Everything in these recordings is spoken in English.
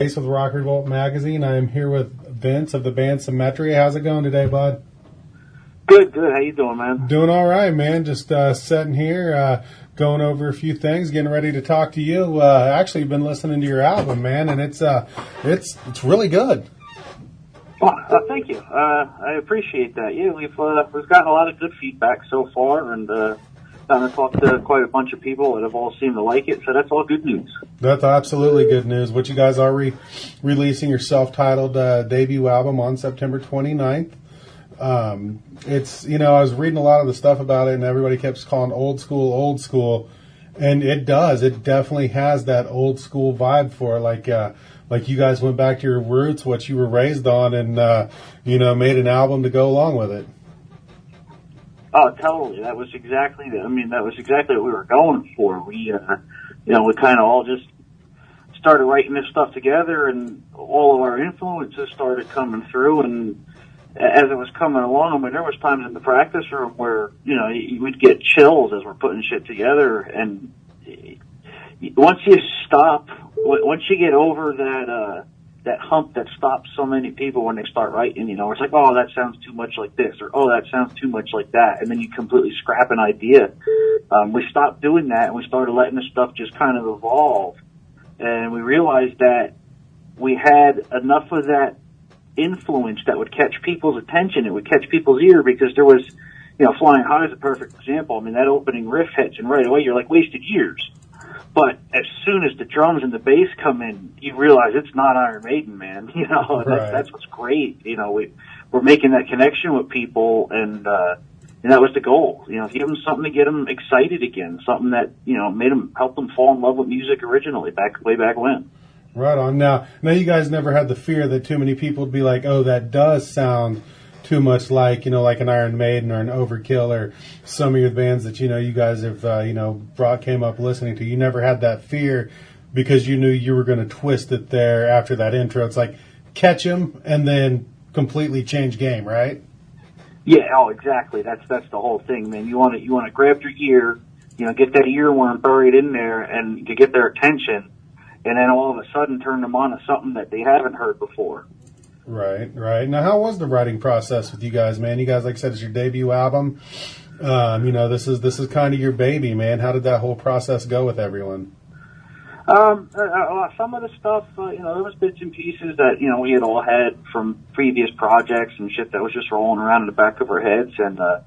With RockRevolt magazine. I am here with Vince of the band Symetria. How's it going today, bud? Good. How you doing, man? Doing all right, man. Just sitting here, going over a few things, getting ready to talk to you. Actually, been listening to your album, man, and it's really good. Well, thank you. I appreciate that. Yeah, we've gotten a lot of good feedback so far, and I've talked to quite a bunch of people that have all seemed to like it. So that's all good news. That's absolutely good news. What you guys are releasing your self-titled debut album on September 29th. It's, I was reading a lot of the stuff about it, and everybody kept calling old school, and it does. It definitely has that old school vibe for it, like you guys went back to your roots, what you were raised on, and made an album to go along with it. Oh, totally. That was exactly what we were going for. We kind of all just started writing this stuff together, and all of our influences started coming through. And as it was coming along, I mean, there was times in the practice room where you would get chills as we're putting shit together. And once you get over that hump that stops so many people when they start writing, it's like, oh, that sounds too much like this, or oh, that sounds too much like that, and then you completely scrap an idea. We stopped doing that, and we started letting the stuff just kind of evolve, and we realized that we had enough of that influence that would catch people's attention. It would catch people's ear, because there was, Flying High is a perfect example. I mean, that opening riff hits, and right away you're like, wasted years. But as soon as the drums and the bass come in, you realize it's not Iron Maiden, man. Right. That's what's great. We're making that connection with people, and that was the goal. Give them something to get them excited again, something that help them fall in love with music originally, way back when. Right on. Now you guys never had the fear that too many people would be like, oh, that does sound too much like an Iron Maiden or an Overkill or some of your bands that you guys have came up listening to. You never had that fear because you knew you were going to twist it there after that intro. It's like catch them and then completely change game, right? Yeah. Oh, exactly. That's the whole thing, man. You want to grab your ear, get that earworm buried in there, and to get their attention, and then all of a sudden turn them on to something that they haven't heard before. Right. Now, how was the writing process with you guys, man? You guys, like I said, it's your debut album. This is kind of your baby, man. How did that whole process go with everyone? Some of the stuff, there was bits and pieces that, we had all had from previous projects and shit that was just rolling around in the back of our heads. And, a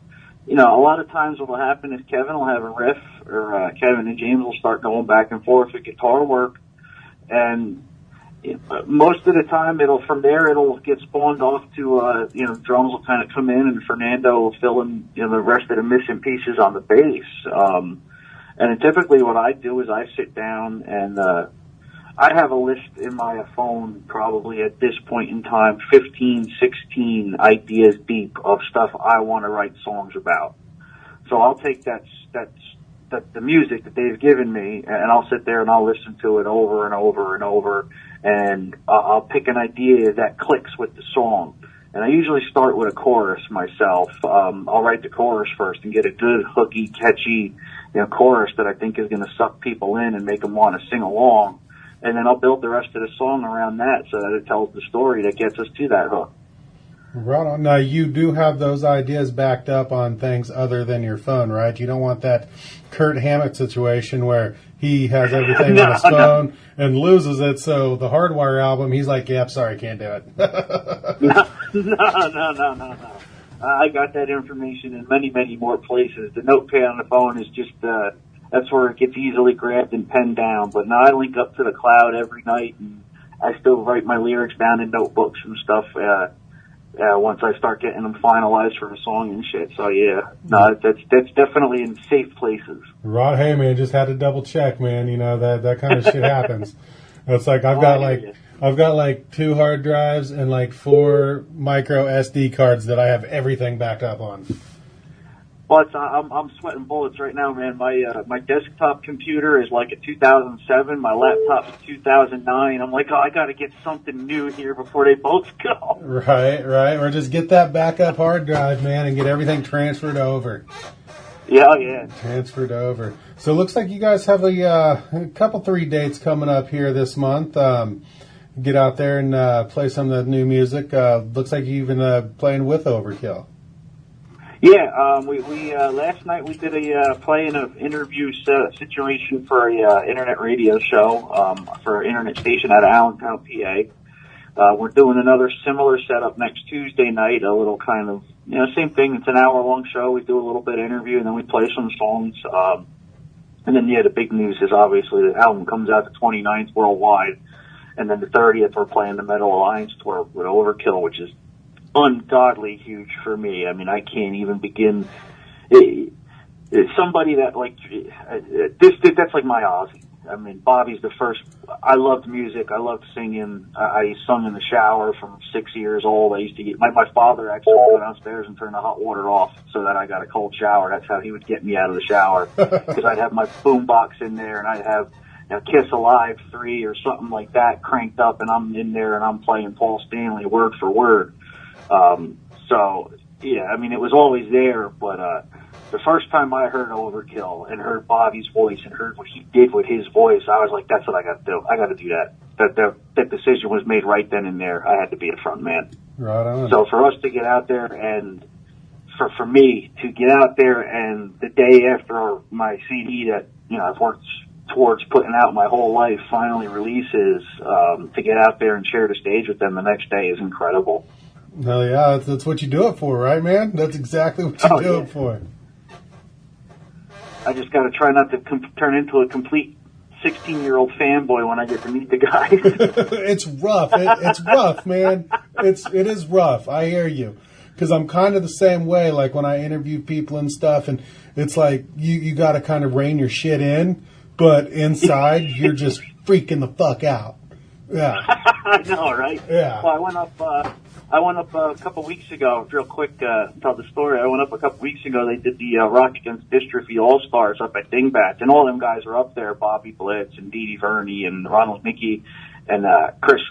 lot of times what will happen is Kevin will have a riff, or Kevin and James will start going back and forth with guitar work. And most of the time, it'll get spawned off to, drums will kind of come in, and Fernando will fill in, the rest of the missing pieces on the bass. And typically what I do is I sit down and, I have a list in my phone, probably at this point in time, 15, 16 ideas deep of stuff I want to write songs about. So I'll take the music that they've given me, and I'll sit there and I'll listen to it over and over and over, and I'll pick an idea that clicks with the song. And I usually start with a chorus myself. I'll write the chorus first and get a good, hooky, catchy, chorus that I think is going to suck people in and make them want to sing along. And then I'll build the rest of the song around that so that it tells the story that gets us to that hook. Right on. Now, you do have those ideas backed up on things other than your phone, right? You don't want that Kurt Hammett situation where he has everything on his phone and loses it. So the Hardwire album, he's like, "Yep, sorry, can't do it." No. I got that information in many, many more places. The notepad on the phone is just that's where it gets easily grabbed and penned down. But now I link up to the cloud every night, and I still write my lyrics down in notebooks and stuff. Once I start getting them finalized for a song and shit. So yeah, no, that's definitely in safe places. Right, hey man, just had to double check, man. That kind of shit happens. It's like I've got like 2 hard drives and like 4 micro SD cards that I have everything backed up on. Well, I'm sweating bullets right now, man. My desktop computer is like a 2007. My laptop's 2009. I'm like, oh, I got to get something new here before they both go. Right. Or just get that backup hard drive, man, and get everything transferred over. Yeah. Transferred over. So it looks like you guys have a couple 3 dates coming up here this month. get out there and play some of the new music. Looks like you even playing with Overkill. Yeah, we last night we did a play in an interview situation for a internet radio show for an internet station out of Allentown, PA. We're doing another similar setup next Tuesday night. A little kind of same thing. It's an hour-long show. We do a little bit of interview and then we play some songs. And then the big news is obviously the album comes out the 29th worldwide, and then the 30th we're playing the Metal Alliance tour with Overkill, which is ungodly huge for me. I mean, I can't even begin. It's somebody that that's like my Ozzy. I mean, Bobby's the first. I loved music. I loved singing. I sung in the shower from 6 years old. I used to get my father actually would go downstairs and turn the hot water off so that I got a cold shower. That's how he would get me out of the shower, because I'd have my boom box in there and I'd have Kiss Alive 3 or something like that cranked up, and I'm in there and I'm playing Paul Stanley word for word. So yeah, I mean, it was always there, but the first time I heard Overkill and heard Bobby's voice and heard what he did with his voice, I was like, that's what I got to do. I got to do that. That decision was made right then and there. I had to be a front man. Right on. So for us to get out there and for me to get out there and the day after my CD that, I've worked towards putting out my whole life finally releases, to get out there and share the stage with them the next day is incredible. Hell yeah, that's what you do it for, right, man? That's exactly what you do it for. I just got to try not to turn into a complete 16-year-old fanboy when I get to meet the guys. It's rough. It's rough, man. It is rough. I hear you. Because I'm kind of the same way, like when I interview people and stuff, and it's like you got to kind of rein your shit in, but inside you're just freaking the fuck out. Yeah. I know, right? Yeah. Well, I went up a couple weeks ago, real quick, tell the story. I went up a couple weeks ago. They did the Rock Against Dystrophy All-Stars up at Dingbat, and all them guys were up there, Bobby Blitz and Dee Dee Verney and Ronald Mickey and Chris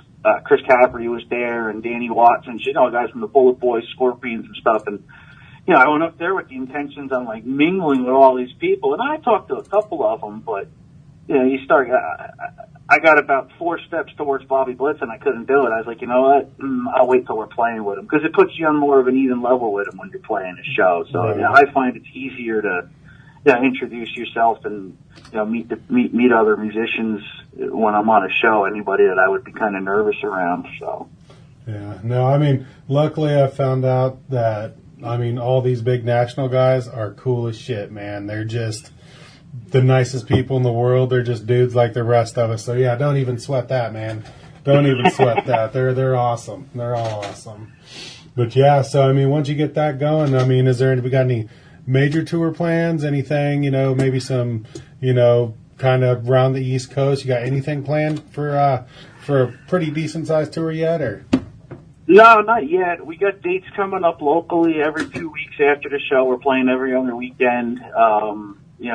Capri was there and Danny Watts and guys from the Bullet Boys, Scorpions and stuff. And, I went up there with the intentions on, like, mingling with all these people. And I talked to a couple of them, but, you start... I got about 4 steps towards Bobby Blitz, and I couldn't do it. I was like, you know what? I'll wait till we're playing with him, because it puts you on more of an even level with him when you're playing a show. So I find it's easier to introduce yourself and meet other musicians when I'm on a show. Anybody that I would be kind of nervous around. So yeah, no, I mean, luckily I found out that all these big national guys are cool as shit, man. They're just the nicest people in the world. They're just dudes like the rest of us. So yeah, don't even sweat that, man. Don't even sweat that. They're awesome. They're all awesome. But yeah, so once you get that going, we got any major tour plans? Anything, maybe some, kind of around the East Coast? You got anything planned for a pretty decent sized tour yet, or? No, not yet. We got dates coming up locally every 2 weeks after the show. We're playing every other weekend.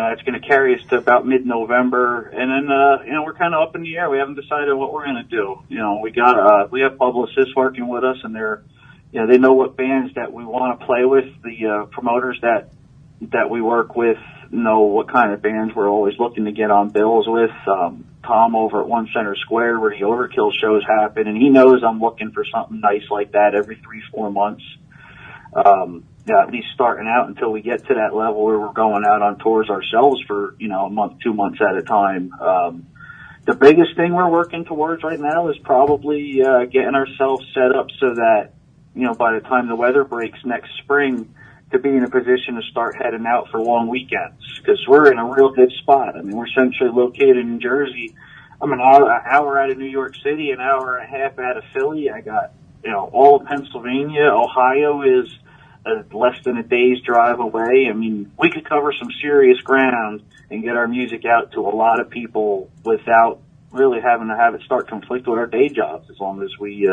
It's going to carry us to about mid-November, and then we're kind of up in the air. We haven't decided what we're going to do. We have publicists working with us, and they know what bands that we want to play with. The promoters that we work with know what kind of bands we're always looking to get on bills with. Tom over at One Center Square, where the Overkill shows happen, and he knows I'm looking for something nice like that every 3-4 months. At least starting out until we get to that level where we're going out on tours ourselves for, a month, 2 months at a time. The biggest thing we're working towards right now is probably getting ourselves set up so that, by the time the weather breaks next spring, to be in a position to start heading out for long weekends, because we're in a real good spot. We're centrally located in Jersey. I'm an hour out of New York City, an hour and a half out of Philly. I got, all of Pennsylvania. Ohio is less than a day's drive away. We could cover some serious ground and get our music out to a lot of people without really having to have it start conflict with our day jobs, as long as we,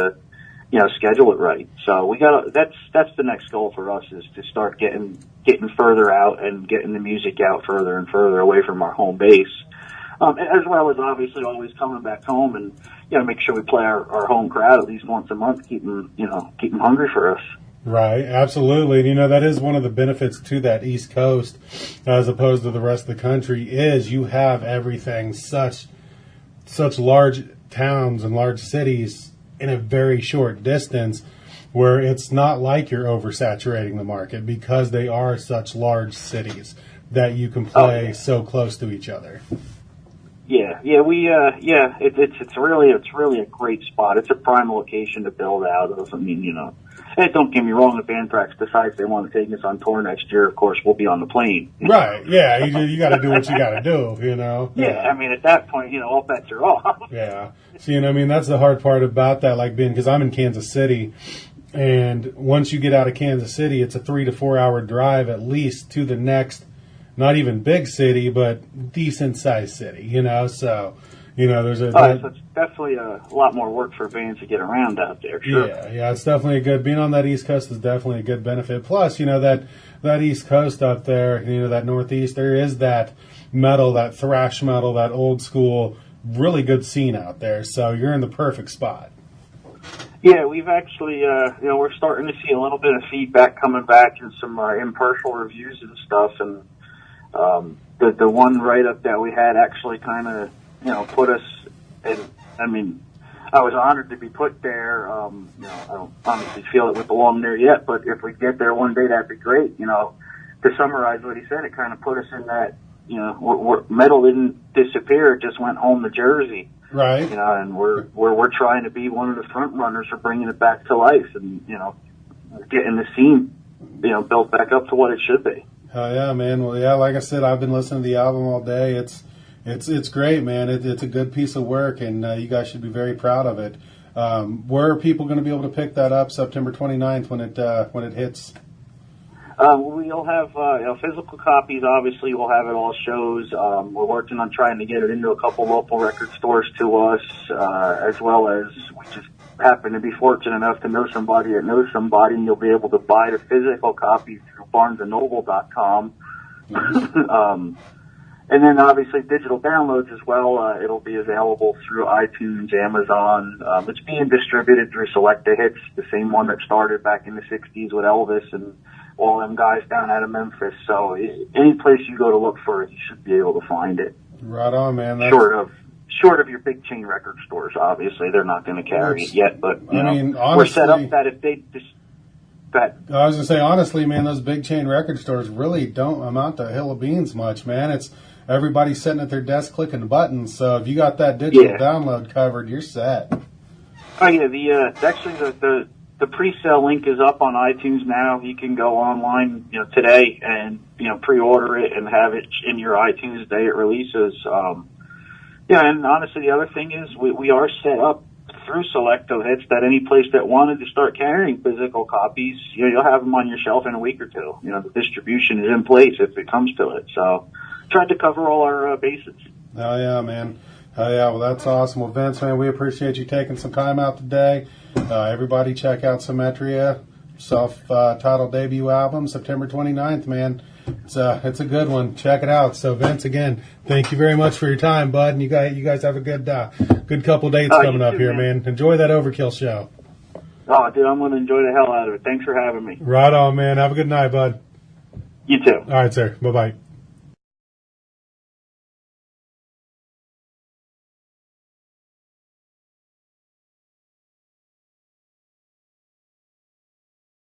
schedule it right. So that's the next goal for us, is to start getting further out and getting the music out further and further away from our home base. As well as obviously always coming back home and, make sure we play our home crowd at least once a month, keep them hungry for us. Right, absolutely. And, that is one of the benefits to that East Coast as opposed to the rest of the country, is you have everything such such large towns and large cities in a very short distance, where it's not like you're oversaturating the market because they are such large cities that you can play so close to each other. It's really a great spot. It's a prime location to build out of. I mean, and don't get me wrong, if Anthrax decides they want to take us on tour next year, of course we'll be on the plane. Right? Yeah, you got to do what you got to do. Yeah, I mean, at that point, all bets are off. Yeah. So that's the hard part about that, because I'm in Kansas City, and once you get out of Kansas City, it's a 3 to 4 hour drive at least to the next. Not even big city, but decent sized city, so, there's so it's definitely a lot more work for bands to get around out there. Sure. Yeah, it's definitely being on that East Coast is definitely a good benefit. Plus, that East Coast up there, that Northeast, there is that metal, that thrash metal, that old school, really good scene out there. So you're in the perfect spot. Yeah, we've actually, we're starting to see a little bit of feedback coming back and some impartial reviews and stuff, and the one write-up that we had actually kind of, put us in. I mean, I was honored to be put there. I don't honestly feel it would belong there yet, but if we get there one day, that'd be great. To summarize what he said, it kind of put us in that, metal didn't disappear; it just went home to Jersey. Right. And we're trying to be one of the front runners for bringing it back to life, and getting the scene, built back up to what it should be. Oh yeah, man. Well, yeah, like I said, I've been listening to the album all day. It's great, man. It's a good piece of work, and you guys should be very proud of it. Where are people going to be able to pick that up September 29th when it hits? We'll have physical copies. Obviously, we'll have it all shows. We're working on trying to get it into a couple local record stores to us, as well as we just happen to be fortunate enough to know somebody that knows somebody, and you'll be able to buy the physical copy through barnesandnoble.com. Mm-hmm. And then obviously digital downloads as well. It'll be available through iTunes, Amazon. It's being distributed through Selecta Hits, the same one that started back in the 60s with Elvis and all them guys down out of Memphis. So any place you go to look for it, you should be able to find it. Right on, man. Short of your big chain record stores, obviously, they're not going to carry it yet. But honestly, we're set up that if they just. I was going to say, honestly, man, those big chain record stores really don't amount to a hill of beans much, man. It's everybody's sitting at their desk clicking buttons. So if you got that digital download covered, you're set. Oh yeah, actually the pre-sale link is up on iTunes now. You can go online, today and pre-order it and have it in your iTunes the day it releases. And honestly, the other thing is we are set up through Selecta Hits that any place that wanted to start carrying physical copies, you'll have them on your shelf in a week or two. The distribution is in place if it comes to it. So, tried to cover all our bases. Oh yeah, man. Oh yeah, well that's awesome. Well, Vince, man, we appreciate you taking some time out today. Everybody, check out Symetria, self-titled debut album, September 29th, man. It's a good one. Check it out. So, Vince, again, thank you very much for your time, bud. And you guys have a good couple dates coming up here, man. Enjoy that Overkill show. Oh, dude, I'm going to enjoy the hell out of it. Thanks for having me. Right on, man. Have a good night, bud. You too. All right, sir. Bye-bye.